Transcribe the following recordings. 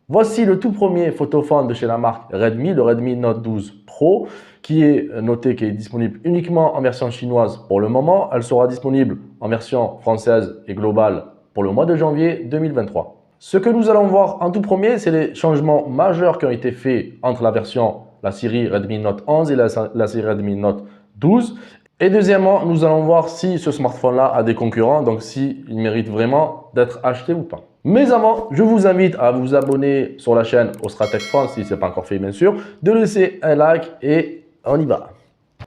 Voici le tout premier photophone de chez la marque Redmi, le Redmi Note 12 Pro, qui est noté qu'il est disponible uniquement en version chinoise pour le moment. Elle sera disponible en version française et globale pour le mois de janvier 2023. Ce que nous allons voir en tout premier, c'est les changements majeurs qui ont été faits entre la série Redmi Note 11 et la série Redmi Note 12. Et deuxièmement, nous allons voir si ce smartphone-là a des concurrents, donc s'il mérite vraiment d'être acheté ou pas. Mais avant, je vous invite à vous abonner sur la chaîne Ostratech France, si ce n'est pas encore fait bien sûr, de laisser un like et on y va.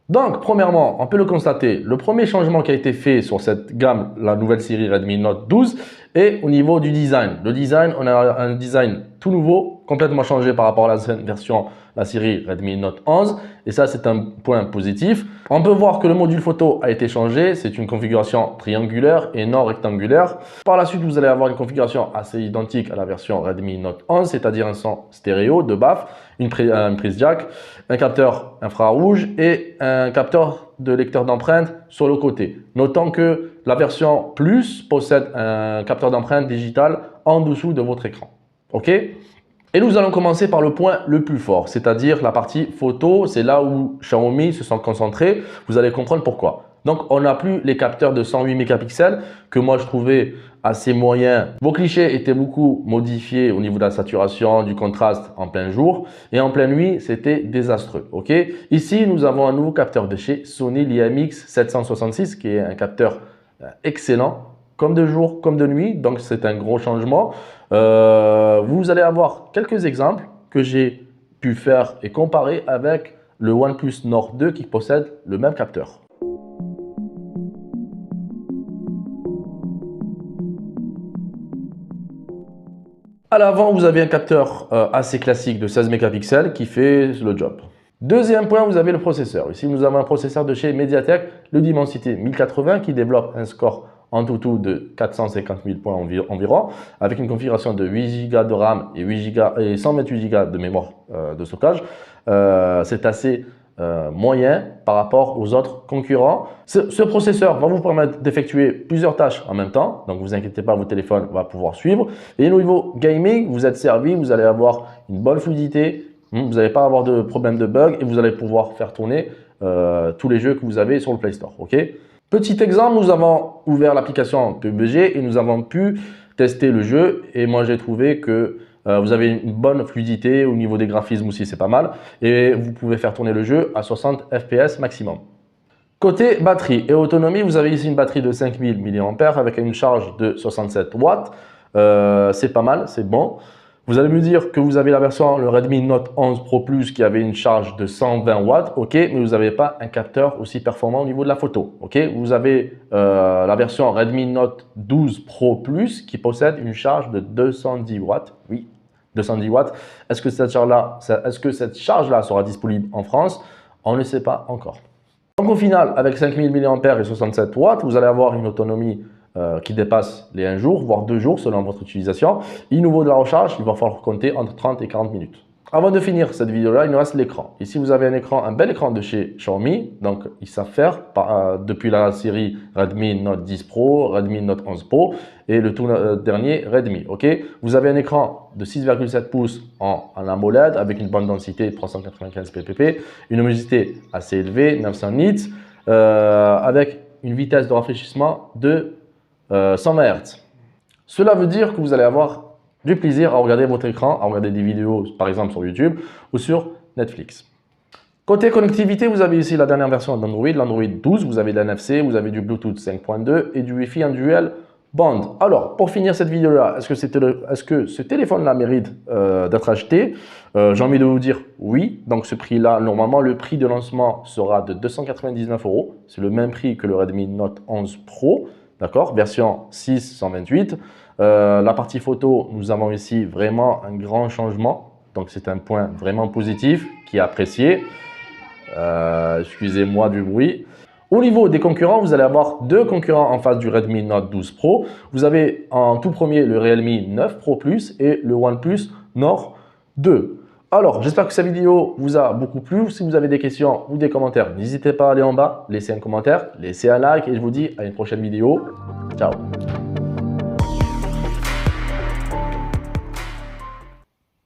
Donc, premièrement, on peut le constater, le premier changement qui a été fait sur cette gamme, la nouvelle série Redmi Note 12, est au niveau du design. Le design, on a un design tout nouveau, complètement changé par rapport à l'ancienne version, la série Redmi Note 11. Et ça, c'est un point positif. On peut voir que le module photo a été changé. C'est une configuration triangulaire et non rectangulaire. Par la suite, vous allez avoir une configuration assez identique à la version Redmi Note 11, c'est-à-dire un son stéréo de BAF, une prise jack, un capteur infrarouge et un capteur de lecteur d'empreintes sur le côté. Notons que la version Plus possède un capteur d'empreintes digital en dessous de votre écran. OK? Et nous allons commencer par le point le plus fort, c'est-à-dire la partie photo. C'est là où Xiaomi se sont concentrés. Vous allez comprendre pourquoi. Donc, on n'a plus les capteurs de 108 mégapixels que moi je trouvais assez moyens. Vos clichés étaient beaucoup modifiés au niveau de la saturation, du contraste en plein jour. Et en pleine nuit, c'était désastreux. OK? Ici, nous avons un nouveau capteur de chez Sony, l'IMX766, qui est un capteur excellent, comme de jour, comme de nuit. Donc, c'est un gros changement. Vous allez avoir quelques exemples que j'ai pu faire et comparer avec le OnePlus Nord 2 qui possède le même capteur. À l'avant, vous avez un capteur assez classique de 16 mégapixels qui fait le job. Deuxième point, vous avez le processeur. Ici, nous avons un processeur de chez MediaTek, le Dimensity 1080 qui développe un score en tout de 450 000 points environ, avec une configuration de 8 Go de RAM et 128 Go de mémoire de stockage. C'est assez moyen par rapport aux autres concurrents. Ce processeur va vous permettre d'effectuer plusieurs tâches en même temps. Donc, ne vous inquiétez pas, votre téléphone va pouvoir suivre. Et au niveau gaming, vous êtes servi, vous allez avoir une bonne fluidité. Vous n'allez pas avoir de problème de bug et vous allez pouvoir faire tourner tous les jeux que vous avez sur le Play Store. Okay? Petit exemple, nous avons ouvert l'application PUBG et nous avons pu tester le jeu. Et moi, j'ai trouvé que vous avez une bonne fluidité au niveau des graphismes aussi, c'est pas mal. Et vous pouvez faire tourner le jeu à 60 FPS maximum. Côté batterie et autonomie, vous avez ici une batterie de 5000 mAh avec une charge de 67 watts. C'est pas mal, c'est bon. Vous allez me dire que vous avez la version, le Redmi Note 11 Pro Plus qui avait une charge de 120 watts, ok, mais vous n'avez pas un capteur aussi performant au niveau de la photo, ok. Vous avez la version Redmi Note 12 Pro Plus qui possède une charge de 210 watts, oui, 210 watts. Est-ce que cette charge-là sera disponible en France? On ne sait pas encore. Donc au final, avec 5000 mAh et 67 watts, vous allez avoir une autonomie qui dépasse les 1 jour, voire 2 jours selon votre utilisation. Et au niveau de la recharge, il va falloir compter entre 30 et 40 minutes. Avant de finir cette vidéo-là, il nous reste l'écran. Ici, vous avez un bel écran de chez Xiaomi. Donc, ils savent faire depuis la série Redmi Note 10 Pro, Redmi Note 11 Pro et le tout dernier Redmi. Okay, vous avez un écran de 6,7 pouces en AMOLED avec une bonne densité de 395 ppp, une luminosité assez élevée, 900 nits, avec une vitesse de rafraîchissement de 120 Hz. Cela veut dire que vous allez avoir du plaisir à regarder votre écran, à regarder des vidéos par exemple sur YouTube ou sur Netflix. Côté connectivité, vous avez ici la dernière version d'Android, l'Android 12, vous avez de l'NFC, vous avez du Bluetooth 5.2 et du Wi-Fi en dual band. Alors, pour finir cette vidéo-là, est-ce que ce téléphone-là mérite d'être acheté? J'ai envie de vous dire oui. Donc, ce prix-là, normalement, le prix de lancement sera de 299 €. C'est le même prix que le Redmi Note 11 Pro. D'accord, version 6 128. La partie photo, nous avons ici vraiment un grand changement. Donc, c'est un point vraiment positif qui est apprécié. Excusez-moi du bruit. Au niveau des concurrents, vous allez avoir deux concurrents en face du Redmi Note 12 Pro. Vous avez en tout premier le Realme 9 Pro Plus et le OnePlus Nord 2. Alors, j'espère que cette vidéo vous a beaucoup plu. Si vous avez des questions ou des commentaires, n'hésitez pas à aller en bas, laissez un commentaire, laissez un like et je vous dis à une prochaine vidéo. Ciao!